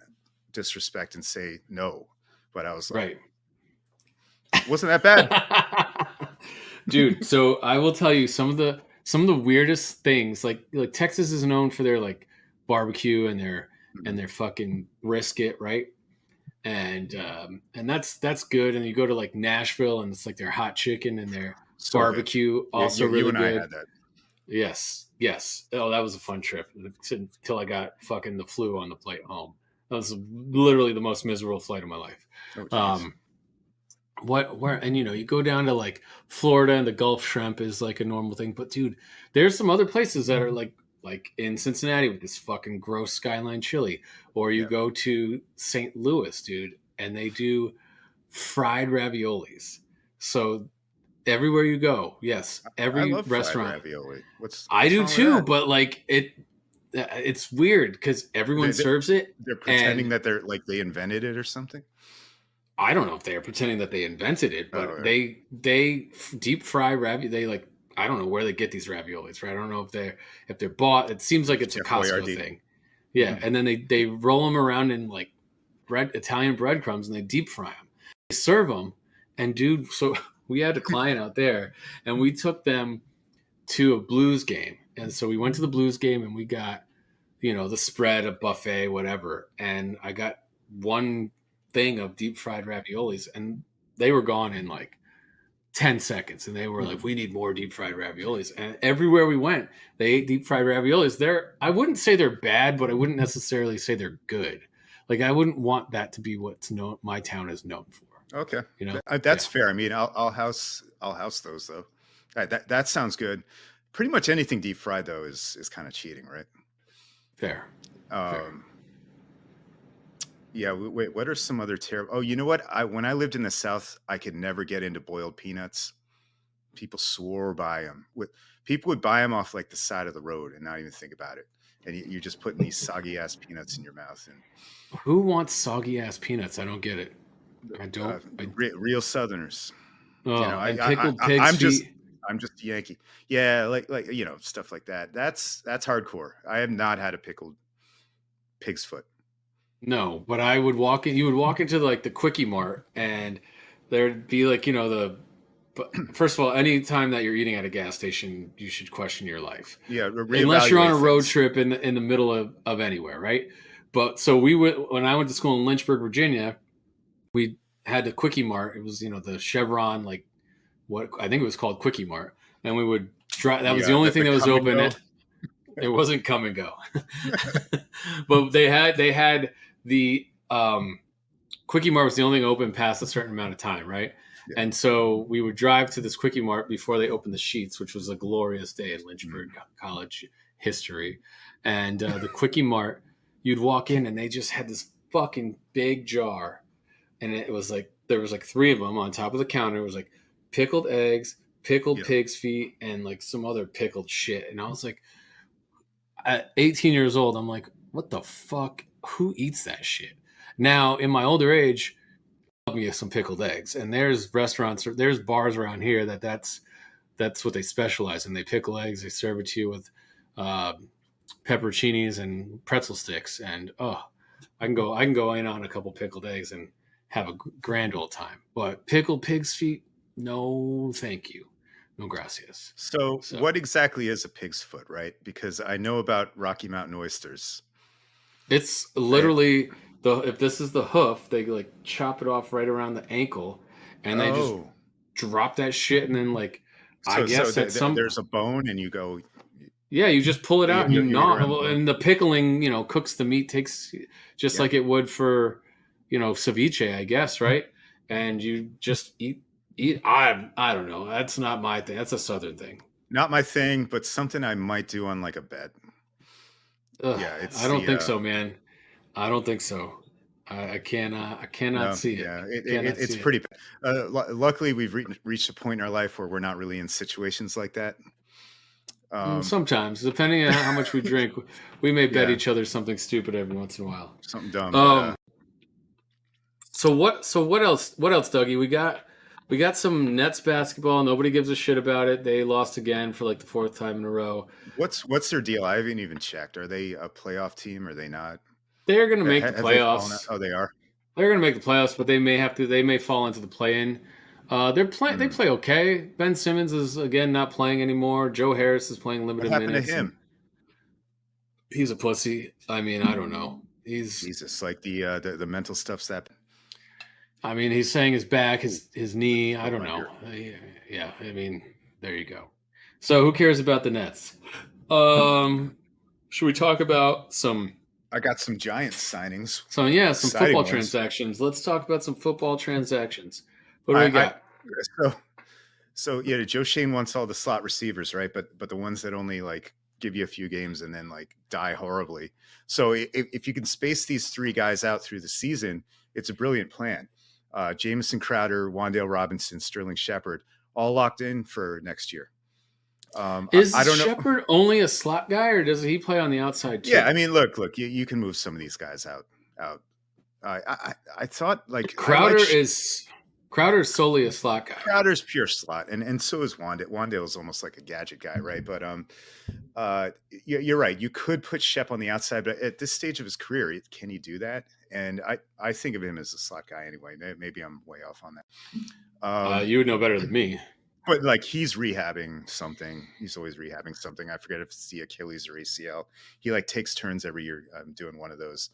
disrespect and say no, but I was like, Right. wasn't that bad? Dude, so I will tell you some of the weirdest things, like Texas is known for their like barbecue and Mhm. their fucking brisket, right? And that's good. And you go to like Nashville and it's like their hot chicken and their So good. barbecue, Yeah, also you really and I good. had that. Yes, yes. Oh, that was a fun trip until I got fucking the flu on the flight home. That was literally the most miserable flight of my life. Oh geez. Um, where and you go down to like Florida and the Gulf shrimp is like a normal thing, but dude, there's some other places that are like in Cincinnati with this fucking gross Skyline chili, or you Yeah, go to St. Louis, dude, and they do fried raviolis. So everywhere you go, yes, I every love fried restaurant. ravioli. I What's do wrong with too, that? but like it's weird because everyone They, they, serves it, they're and pretending that they're like they invented it or something. I don't know if they are pretending that they invented it, Oh, but all right. they deep fry ravioli. They like, I don't know where they get these raviolis, right? I don't know if they're bought. It seems like it's a Chef Costco Boyardee. thing, yeah. And then they roll them around in like Italian breadcrumbs and they deep fry them. They serve them, and dude, so we had a client out there, and we took them to a Blues game, and so we went to the Blues game and we got the spread, a buffet, whatever. And I got one thing of deep fried raviolis, and they were gone in like 10 seconds, and they were like, we need more deep fried raviolis. And everywhere we went, they ate deep fried raviolis. I wouldn't say they're bad, but I wouldn't necessarily say they're good. Like, I wouldn't want that to be what's known, my town is known for, Okay, you know? That's Yeah, fair. I mean, I'll house those though. That sounds good. Pretty much anything deep fried though is kind of cheating, right? fair, fair. Um, yeah. Wait, what are some other terrible? Oh, you know what? When I lived in the South, I could never get into boiled peanuts. People swore by them. People would buy them off like the side of the road and not even think about it. And you're just putting these soggy ass peanuts in your mouth. And Who wants soggy ass peanuts? I don't get it. I don't. real Southerners, you know, Oh, and pickled pig's I'm just feet. a Yankee. Yeah, like you know, stuff like that. That's hardcore. I have not had a pickled pig's foot. No, but I would walk in. You would walk into like the Quickie Mart, and there'd be like the. But first of all, any time that you're eating at a gas station, you should question your life, Yeah, unless you're on reevaluate a road things. trip in the middle of anywhere, right? But so we would when I went to school in Lynchburg, Virginia, we had the Quickie Mart. It was the Chevron, like what I think it was called Quickie Mart, and we would drive. That was the only thing The that was come and open. go. It wasn't come and go, but they had the Quickie Mart was the only thing open past a certain amount of time, right? Yeah. And so we would drive to this Quickie Mart before they opened the sheets, which was a glorious day in Lynchburg Mm. College history. And the Quickie Mart, you'd walk in and they just had this fucking big jar, and it was like there was like three of them on top of the counter. It was like pickled eggs, pickled Yeah. pig's feet, and like some other pickled shit. And I was like, at 18 years old, I'm like, what the fuck? Who eats that shit? Now, in my older age, love me some pickled eggs, and there's bars around here that's what they specialize in. They pickle eggs, they serve it to you with uh, pepperoncinis and pretzel sticks, and oh, I can go in on a couple pickled eggs and have a grand old time. But pickled pig's feet, no, thank you, no gracias. So, So what exactly is a pig's foot, right? Because I know about Rocky Mountain oysters. it's Eh, literally the if this is the hoof, they like chop it off right around the ankle, and they just oh, drop that shit, and then like I so guess at some there's a bone, and you go, yeah, you just pull it out and you you eat gnaw. around the Well, bone. and the pickling, cooks the meat, takes just Yeah, like it would for ceviche, I guess, right? And you just eat. I don't know. That's not my thing. That's a southern thing. not my thing, but something I might do on like a bed. Ugh, Yeah, I it's don't the think so, man. I don't think so. I cannot no, see it. yeah, Cannot it's see it. pretty bad. Luckily, we've reached a point in our life where we're not really in situations like that. Um, Sometimes, depending on how much we drink, we may bet yeah, each other something stupid every once in a while. something dumb, but Um, so what else? What else, Dougie? We got some Nets basketball. Nobody gives a shit about it. They lost again for like the fourth time in a row. what's their deal? I haven't even checked. Are they a playoff team? Are they not? They're gonna make the Have they fallen out? playoffs. Oh, they are. They're gonna make the playoffs, but they may have to. They may fall into the play-in. They Hmm. play okay. Ben Simmons is again not playing anymore. Joe Harris is playing What limited happened to minutes, and him? he's a pussy. I mean, I don't know. Jesus, like the mental stuff's that. He's saying his back, his knee. I No don't know. wonder. Yeah, I mean, there you go. So who cares about the Nets? Should we talk about some I got some Giants signings, some exciting football ones. transactions? Let's talk about some football transactions. What do we I got? so yeah, Joe Shane wants all the slot receivers, right? But the ones that only like give you a few games and then like die horribly. So if you can space these three guys out through the season, it's a brilliant plan. Jamison Crowder, Wandale Robinson, Sterling Shepard, all locked in for next year. I Is don't know. Shepard only a slot guy, or does he play on the outside Yeah, I too? mean, look, you can move some of these guys out. I thought like I like Crowder is Crowder is solely a slot guy. Crowder's pure slot, and so is Wandale. Wandale is almost like a gadget guy, right? But you're right. You could put Shep on the outside, but at this stage of his career, can he do that? And I think of him as a slot guy anyway. Maybe I'm way off on that. You would know better than me. But like he's rehabbing something. He's always rehabbing something. I forget if it's the Achilles or ACL. He like takes turns every year doing one of those.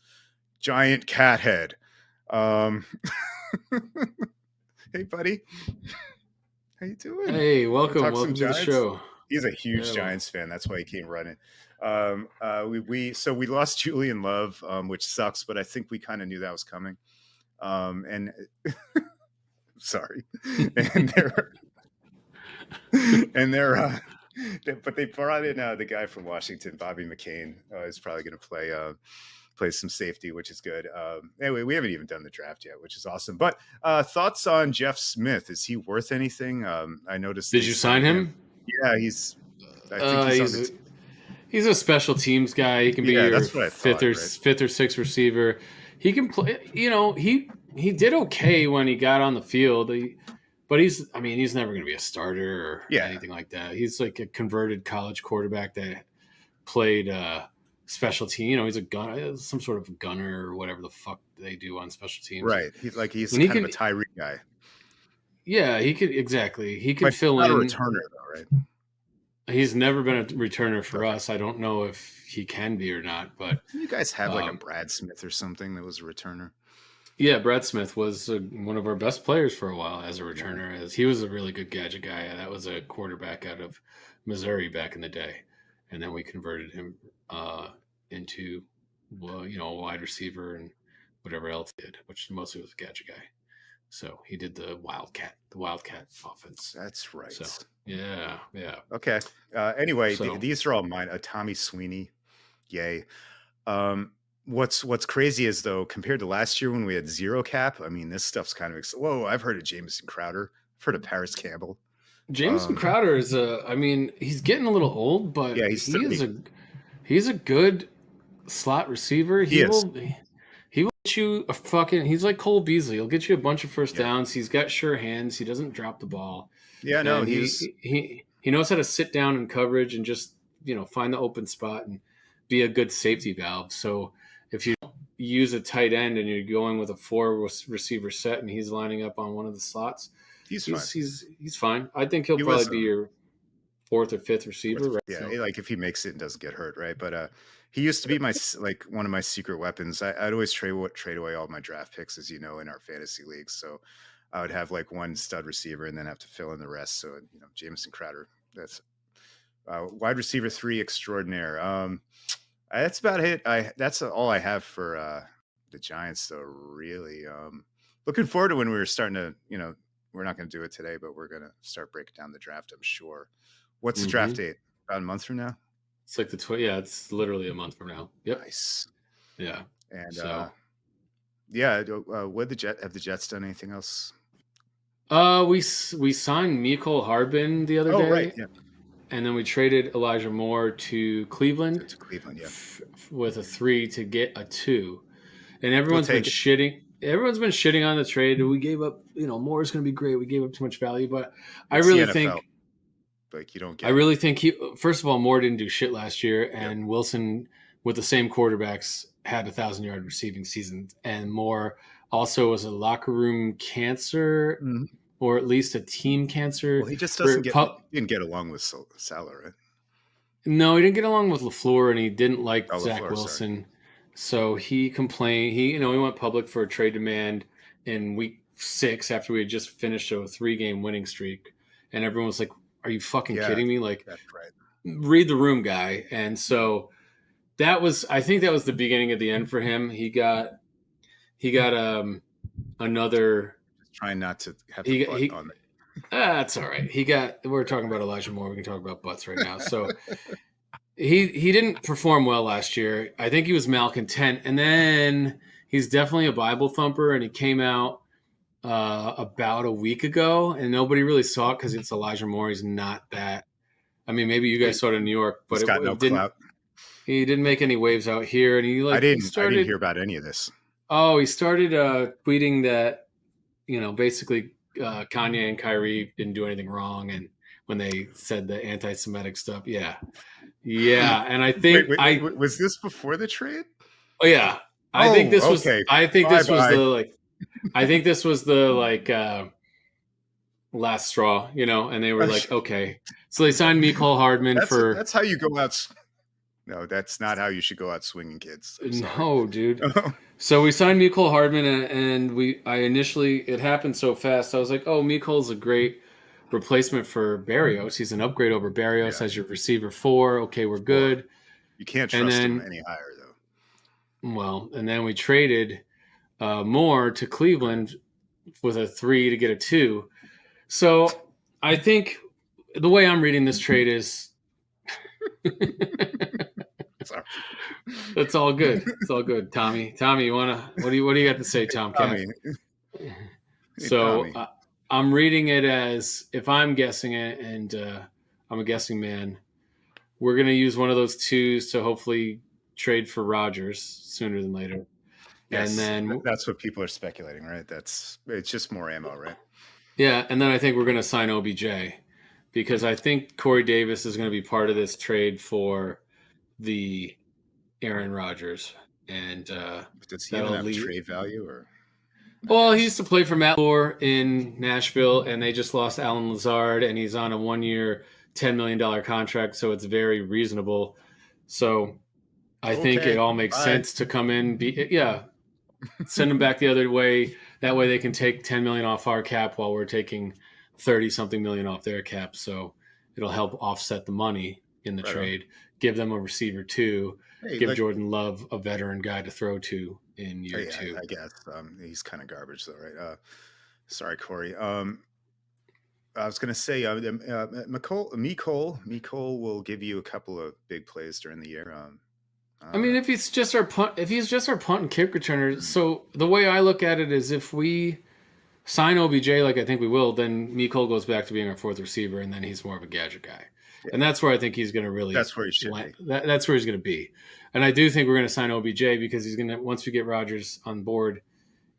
Giant cat head. Um, hey, buddy. How you doing? Hey, Want to welcome, talk some welcome to the Giants? show. He's a huge Yeah, well, Giants fan. That's why he came running. We lost Julian Love, which sucks, but I think we kind of knew that was coming. And sorry, and they're and they're but they brought in the guy from Washington, Bobby McCain, is probably going to play some safety, which is good. Anyway, we haven't even done the draft yet, which is awesome. But thoughts on Jeff Smith? Is he worth anything? I noticed did they you sign signed him. him? Yeah, he's. I think he's on the He's team. he's a special teams guy. He can be Yeah, your that's what I thought. Right? fifth or sixth receiver. He can play. He did okay when he got on the field. But he's never going to be a starter or Yeah, anything like that. He's like a converted college quarterback that played special team. He's a gun, some sort of gunner or whatever the fuck they do on special teams. right. He's And he kind of a can, Tyree guy, yeah, he could exactly. He can but he's fill not a in. returner though, right? He's never been a returner for Okay. us. I don't know if he can be or not, but You guys have like a um, Brad Smith or something that was a returner. yeah, Brad Smith was one of our best players for a while as a Yeah. returner. As he was a really good gadget guy. That was a quarterback out of Missouri back in the day, and then we converted him into a wide receiver and whatever else he did, which mostly was a gadget guy. So he did the Wildcat offense. That's So right. yeah, yeah. Okay. Anyway, So these are all mine. Tommy Sweeney, yay. Um, what's crazy is though, compared to last year when we had zero cap, I mean, this stuff's kind of whoa. I've heard of Jamison Crowder. I've heard of Paris Campbell. Jameson Um, Crowder is he's getting a little old, but yeah, he's 30. he's a good slot receiver. He is. He will get you a fucking. He's like Cole Beasley. He'll get you a bunch of first Yeah. downs. He's got sure hands. He doesn't drop the ball, Yeah, no, and he's he knows how to sit down in coverage and just find the open spot and be a good safety valve. So if you use a tight end and you're going with a receiver set and he's lining up on one of the slots, he's fine. he's fine. I think he'll He probably was be your fourth or fifth receiver, right? yeah, So like if he makes it and doesn't get hurt, right? But he used to be my like one of my secret weapons. I'd always trade away all my draft picks, as you know, in our fantasy leagues. So I would have like one stud receiver and then have to fill in the rest. So Jamison Crowder, that's wide receiver 3 extraordinaire. That's about it. That's all I have for the Giants, though. Really, looking forward to when we were starting to, we're not going to do it today, but we're going to start breaking down the draft. I'm sure. What's the draft mm-hmm. date? About a month from now. It's like yeah, it's literally a month from now. Yep. Nice. Yeah. And So yeah, what have the Jets done anything else? we signed Mecole Hardman the other Oh, right, day, yeah, and then we traded Elijah Moore to Cleveland to Cleveland, yeah. with a 3 to get a 2. And We'll everyone's been take it. shitting. Everyone's been shitting on the trade. We gave up, Moore's going to be great. We gave up too much value, but I It's the really NFL. think Like you don't I get. really think first of all, Moore didn't do shit last year, Yep. and Wilson with the same quarterbacks had 1,000-yard receiving season, and Moore also was a locker room cancer, Mhm. or at least a team cancer. Well, he just For didn't get along with Salah, right? No, he didn't get along with LaFleur, and he didn't like Oh, Zach LaFleur, sorry. Wilson, so he complained. He went public for a trade demand in week 6 after we had just finished a 3-game winning streak, and everyone was like, "Are you fucking Yeah, kidding me?" Like, that's right. read the room, guy. And so I think that was the beginning of the end for him. He got another Just trying not to have the butt he on that's all right. We're talking about Elijah Moore. We can talk about butts right now. So he didn't perform well last year. I think he was malcontent, and then he's definitely a Bible thumper, and he came out about a week ago, and nobody really saw it because it's Elijah Moore. He's not that. I mean, maybe you guys it. saw it in New York, but He's got no it didn't. clout. He didn't make any waves out here, and he I didn't started. hear about any of this. Oh, he started tweeting that basically Kanye and Kyrie didn't do anything wrong, and when they said the anti-Semitic stuff, yeah, yeah, and Wait, was this before the trade? oh yeah, Oh, okay. I think Bye this was bye. I think this was the last straw, and they were like, okay, so they signed Mecole Hardman for. That's how you go out. No, that's not how you should go out swinging, kids. I'm sorry. No, dude. So we signed Mecole Hardman, and it happened so fast. I was like, oh, Mecole's a great replacement for Barrios. He's an upgrade over Barrios Yeah, as your receiver 4. Okay, we're 4. good. You can't And trust him then, any higher, though. well, and then we traded Moore to Cleveland with a 3 to get a 2. So I think the way I'm reading this trade is Sorry. it's all good. It's all good, Tommy. Tommy, you wanna what do you got to say, Tomcat? Tommy. Hey, So Tommy. I'm reading it as if I'm guessing it, and I'm a guessing man. We're gonna use one of those twos to hopefully trade for Rogers sooner than later, and Yes, then that's what people are speculating, right? It's just more ammo, right? yeah, and then I think we're gonna sign OBJ because I think Corey Davis is gonna be part of this trade for the Aaron Rodgers, and Does he even that'll have lead. trade value, or I Well, he used guess? to play for Matt Moore in Nashville, and they just lost Alan Lazard, and he's on a 1 year, $10 million contract, so it's very reasonable. So I think it Okay, all makes bye. sense to come in. Yeah, send them back the other way. That way they can take 10 million off our cap while we're taking 30 something million off their cap. So it'll help offset the money in the Right on. trade. Give them a receiver too. Hey, Give like, Jordan Love a veteran guy to throw to in year hey, two. I guess he's kind of garbage, though, right? Sorry, Corey. I was going to say, Nicole will give you a couple of big plays during the year. I mean, Uh, if he's just our punt and kick returner. mm, So the way I look at it is, if we sign OBJ like I think we will, then Mecole goes back to being our fourth receiver, and then he's more of a gadget guy, yeah, and that's where I think he's going to really that's where he should be. that's where he's going to be, and I do think we're going to sign OBJ because he's going to, once we get Rodgers on board,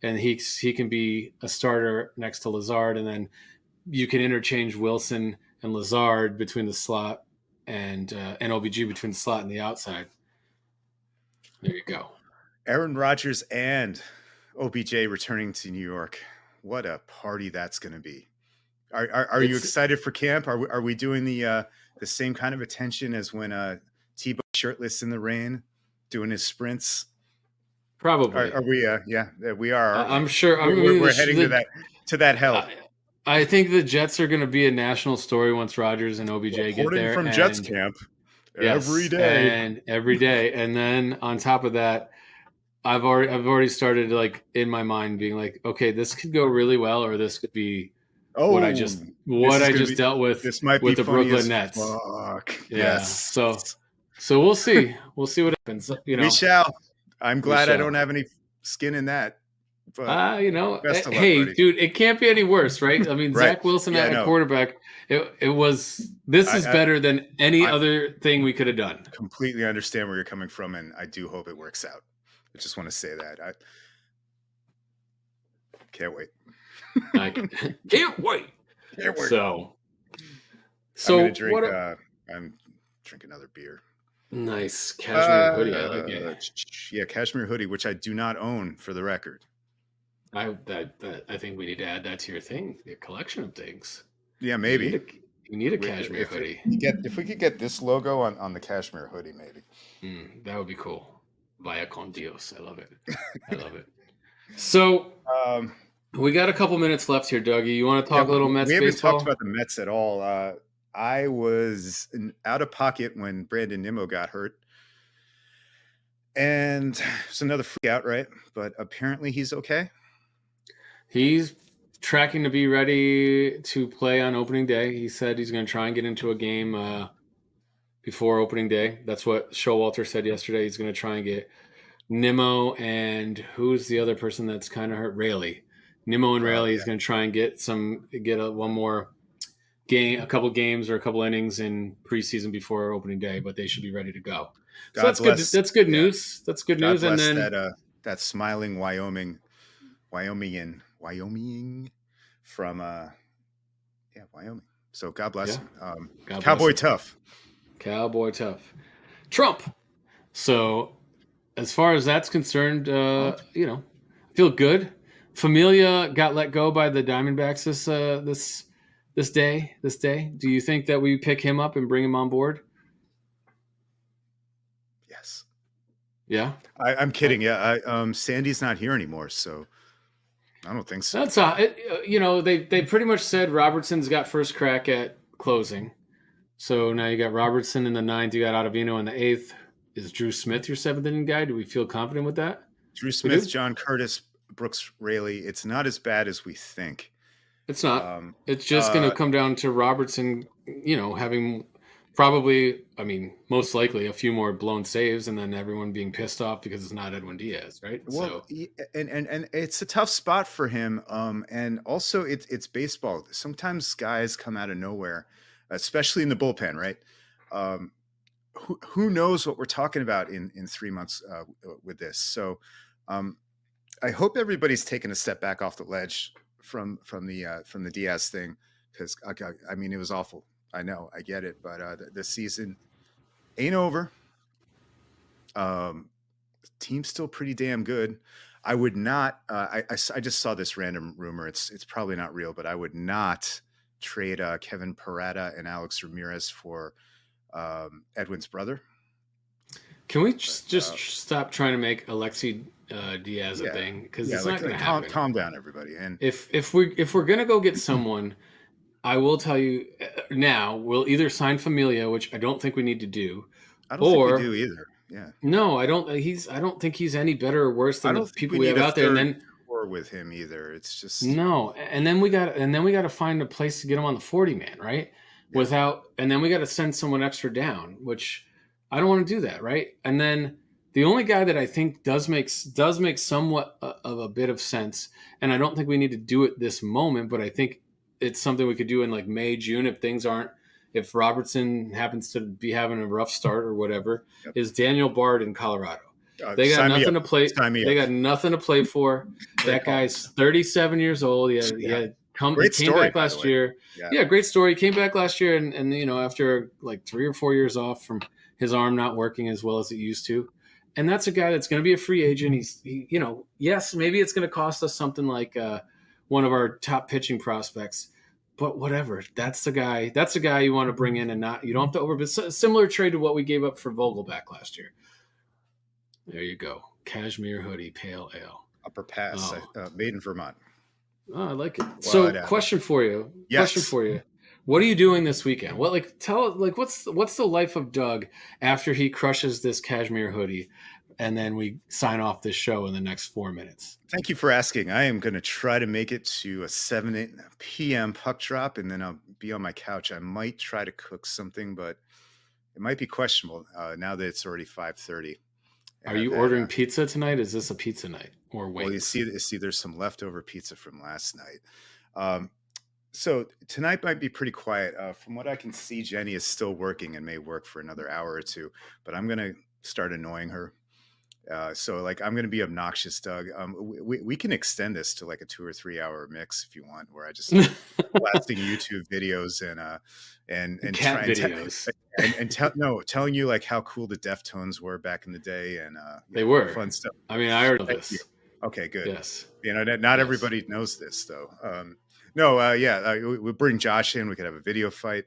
and he can be a starter next to Lazard, and then you can interchange Wilson and Lazard between the slot and OBG between the slot and the outside. There you go. Aaron Rodgers and OBJ returning to New York. What a party that's going to be. Are you It's excited for camp? Are we doing the same kind of attention as when Tebow shirtless in the rain doing his sprints? Are, probably. are we? Yeah, we are, aren't we? I'm sure. I We're, mean, we're heading to that hell. I, I think the Jets are going to be a national story once Rodgers and OBJ get Reporting there. from Jets And camp every yes, day. and every day, and then on top of that, I've already started, like, in my mind being like, okay, this could go really well, or this could be what I Oh, just this what is I gonna just be. dealt with This might be with the funny Brooklyn as Nets. fuck. Yeah. Yes, So we'll see. We'll see what happens. we shall. I'm We glad I don't shall. have any skin in that. But best of luck, Hey, buddy. dude, it can't be any worse, right? I mean, Right? Zach Wilson Yeah, at no. quarterback, it was, this is I better than any I other thing we could have done. completely understand where you're coming from, and I do hope it works out. I just want to say that I can't wait. I can't wait. Can't wait. So, I'm gonna so drink. what? I'm drinking another beer. Nice cashmere hoodie. I like it. Yeah, cashmere hoodie, which I do not own, for the record. I think we need to add that to your thing, your collection of things. Yeah, You need maybe. a you need a cashmere hoodie. If we could get this logo on the cashmere hoodie, maybe. That would be cool. Vaya con Dios. I love it. I love it. So Um, we got a couple minutes left here, Dougie. You want to yeah, talk a little we Mets haven't talked baseball? about the Mets at all. I was out of pocket when Brandon Nimmo got hurt, and it's another freak out, right? But apparently he's okay. He's tracking to be ready to play on opening day. He said he's going to try and get into a game before opening day. That's what Showalter said yesterday. He's going to try and get Nimmo, and who's the other person that's kind of hurt? Rayleigh. Nimmo and Rayleigh is Yeah. going to try and one more game, a couple games or a couple innings in preseason before opening day, but they should be ready to go. So God that's good. bless. That's good Yeah. news. That's good God news. And bless then that smiling Wyoming from Wyoming. So God bless yeah, him. God bless Cowboy him. tough. Cowboy tough. Trump. So as far as that's concerned, Trump. I feel good. Familia got let go by the Diamondbacks this day. This day, do you think that we pick him up and bring him on board? Yes. Yeah. I'm kidding. Yeah. Sandy's not here anymore. So I don't think so. That's they pretty much said Robertson's got first crack at closing. So now you got Robertson in the ninth, you got Ottavino in the eighth. Is Drew Smith your seventh inning guy? Do we feel confident with that? Drew We Smith, do. John Curtis, Brooks Raley. It's not as bad as we think. It's not. Um, It's just going to uh, come down to Robertson, having probably, I mean, most likely a few more blown saves, and then everyone being pissed off because it's not Edwin Diaz, right? well, So and it's a tough spot for him. And also it's baseball. Sometimes guys come out of nowhere, especially in the bullpen, right? Um, who knows what we're talking about in 3 months with this? So um, I hope everybody's taken a step back off the ledge from the Diaz thing, because I mean, it was awful. I know, I get it, but the season ain't over. Um, Team's still pretty damn good. I would not. I just saw this random rumor. It's probably not real, but I would not trade Kevin Parada and Alex Ramirez for Edwin's brother. can we But just stop trying to make Alexi Diaz a yeah, thing? Because yeah, it's not going like to calm happen. calm down, everybody. And If we're gonna go get someone, I will tell you now, we'll either sign Familia, which I don't think we need to do, I don't think we or do either. Yeah, no, I don't. I don't think he's any better or worse I than the don't think people we we need have a out there. And third then core with him either. It's just no, and then we got to find a place to get him on the 40 man, right? yeah. And then we got to send someone extra down, which I don't want to do that, right? And then the only guy that I think does make somewhat of a bit of sense, and I don't think we need to do it this moment, but I think it's something we could do in like May, June if things aren't if Robertson happens to be having a rough start or whatever, Yep. is Daniel Bard in Colorado. They got Sign me up. nothing to play. Sign me They up. got nothing to play for. Great That call. guy's 37 years old. He Yeah. had come. He Great came story, back by the last way. year. Yeah. Yeah, great story. He came back last year, and after like 3 or 4 years off from his arm not working as well as it used to, and that's a guy that's going to be a free agent. Yes, maybe it's going to cost us something like one of our top pitching prospects, but whatever. That's the guy. That's the guy you want to bring in, and not you don't have to over. Similar trade to what we gave up for Vogelback last year. There you go. Cashmere hoodie, pale ale. Upper Pass, Oh, made in Vermont. I like it. So, Whatever. question for you. Question Yes. for you. What are you doing this weekend? What tell like what's the life of Doug after he crushes this cashmere hoodie, and then we sign off this show in the next 4 minutes? Thank you for asking. I am going to try to make it to a 7 p.m. puck drop, and then I'll be on my couch. I might try to cook something, but it might be questionable now that it's already 5:30, and Are I've you had ordering pizza tonight? Is this a pizza night or well, wings? you see, there's some leftover pizza from last night. Um, so tonight might be pretty quiet. From what I can see, Jenny is still working and may work for another hour or two, but I'm going to start annoying her. So like I'm going to be obnoxious, Doug. We can extend this to like a 2 or 3 hour mix if you want, where I just start blasting YouTube videos and Cat try and videos. and tell no telling you like how cool the Deftones were back in the day and They were. fun stuff. I mean, I already know Thank you. this. Okay, good. Yes. You know, not Yes. everybody knows this though. No, yeah, we bring Josh in. We could have a video fight.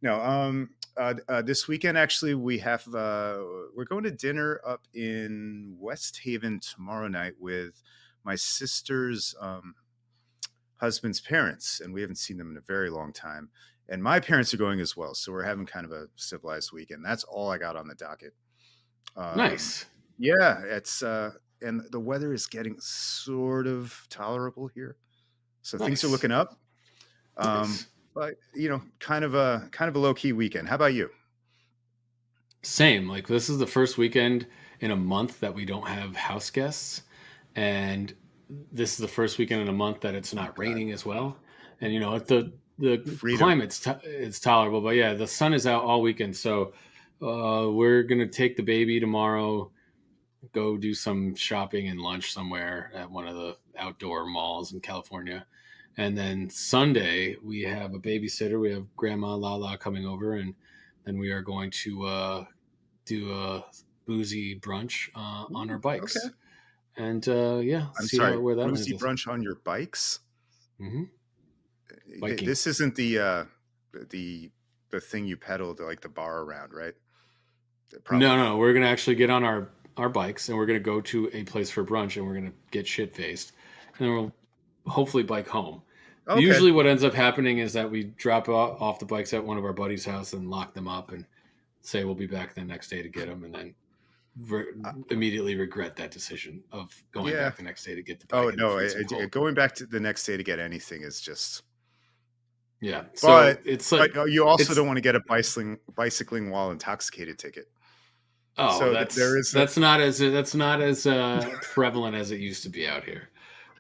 No, this weekend actually we have we're going to dinner up in West Haven tomorrow night with my sister's husband's parents, and we haven't seen them in a very long time. And my parents are going as well, so we're having kind of a civilized weekend. That's all I got on the docket. Um, Nice. yeah, it's and the weather is getting sort of tolerable here, so things are Nice. looking up. Um, Nice. but kind of a low key weekend. How about you? Same. Like this is the first weekend in a month that we don't have house guests, and this is the first weekend in a month that it's Oh my not God, raining as well. And the freedom! climate's it's tolerable, but yeah, the sun is out all weekend. So we're gonna take the baby tomorrow, go do some shopping and lunch somewhere at one of the outdoor malls in California. And then Sunday we have a babysitter. We have Grandma Lala coming over, and then we are going to do a boozy brunch on our Ooh, okay. bikes, and yeah, I'm see how sorry, where that lands boozy us. brunch on your bikes. Hmm. Biking. This isn't the the thing you pedal to like the bar around, right? Probably No, not. no, we're gonna actually get on our bikes and we're gonna go to a place for brunch and we're gonna get shit faced, and then hopefully bike home. Okay. Usually, what ends up happening is that we drop off the bikes at one of our buddies' house and lock them up and say we'll be back the next day to get them, and then Uh, immediately regret that decision of going yeah. back the next day to get the Oh bike and no, freeze them cold. going back to the next day to get anything is just. Yeah, so But it's like you also it's don't want to get a bicycling while intoxicated ticket. oh So there is a, that's not as prevalent as it used to be out here.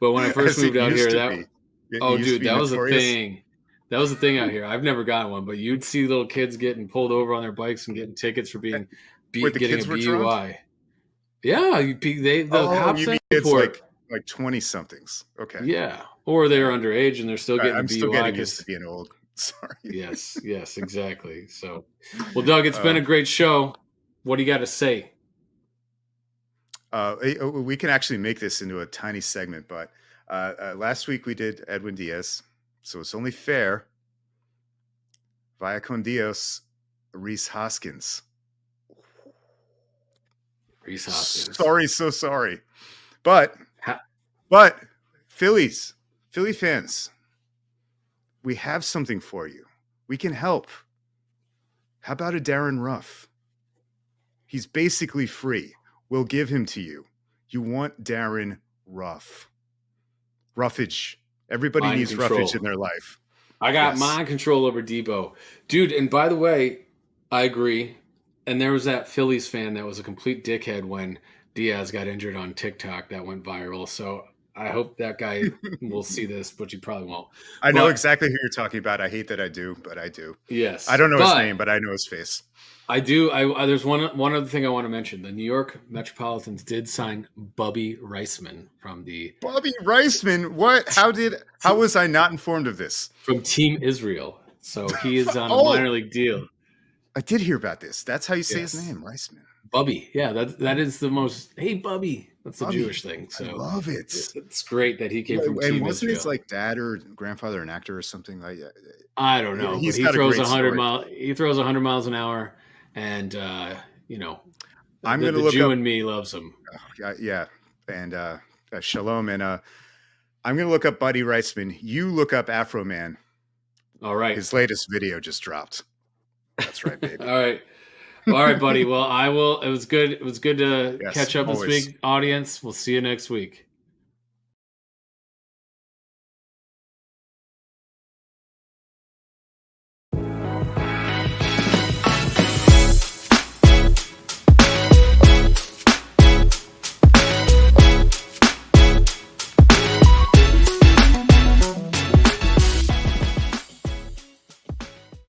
But when I first as it moved out used here, to that be. It oh used to dude, be that was a notorious. thing. That was a thing out here. I've never gotten one, but you'd see little kids getting pulled over on their bikes and getting tickets for Eh, being Where the getting a kids were drunk. BUI. Yeah, the Oh, cops you mean send it's for it. like 20 somethings. Okay. Yeah, or All they're right. underage and they're still getting a I'm still BUI getting used to because being old. Sorry. yes, exactly. So, well, Doug, it's been Um, a great show. What do you got to say? we can actually make this into a tiny segment, but last week we did Edwin Diaz, so it's only fair. Via con Dios, Reese Hoskins. Reese Hoskins. Sorry, so sorry. But Ha- but Philly fans, we have something for you. We can help. How about a Darren Ruff? He's basically free. We'll give him to you. You want Darren Ruff. Ruffage. Everybody Mind needs roughage in control. their life. I got Yes. mind control over Debo, dude. And by the way, I agree. And there was that Phillies fan that was a complete dickhead when Diaz got injured on TikTok that went viral. So I hope that guy will see this, but he probably won't. I know But exactly who you're talking about. I hate that I do, but I do. I yes, don't know his but name, but I know his face. I do. There's one other thing I want to mention. The New York Metropolitans did sign Bubby Reisman Bobby Reisman, what? How was I not informed of this? from Team Israel. So he is on a Oh, minor league deal. I did hear about this. That's how you say his Yes. name, Reisman. Bubby. Yeah, that is the most. Hey, Bubby. That's the Bobby. Jewish thing. I So love it. it's great that he came from And Team wasn't his Israel. like dad or grandfather an actor or something like that? I don't know, but He's got a great story. he throws 100 miles an hour, and you know I'm the gonna the look Jew up. in me loves him. Yeah, and Shalom, and I'm gonna look up Buddy Reisman. You look up Afro Man. All right, His latest video just dropped. That's right, all baby. right, well, all right, buddy. Well, I will. It was good. It was good to Yes, catch up this always. week, audience. We'll see you next week.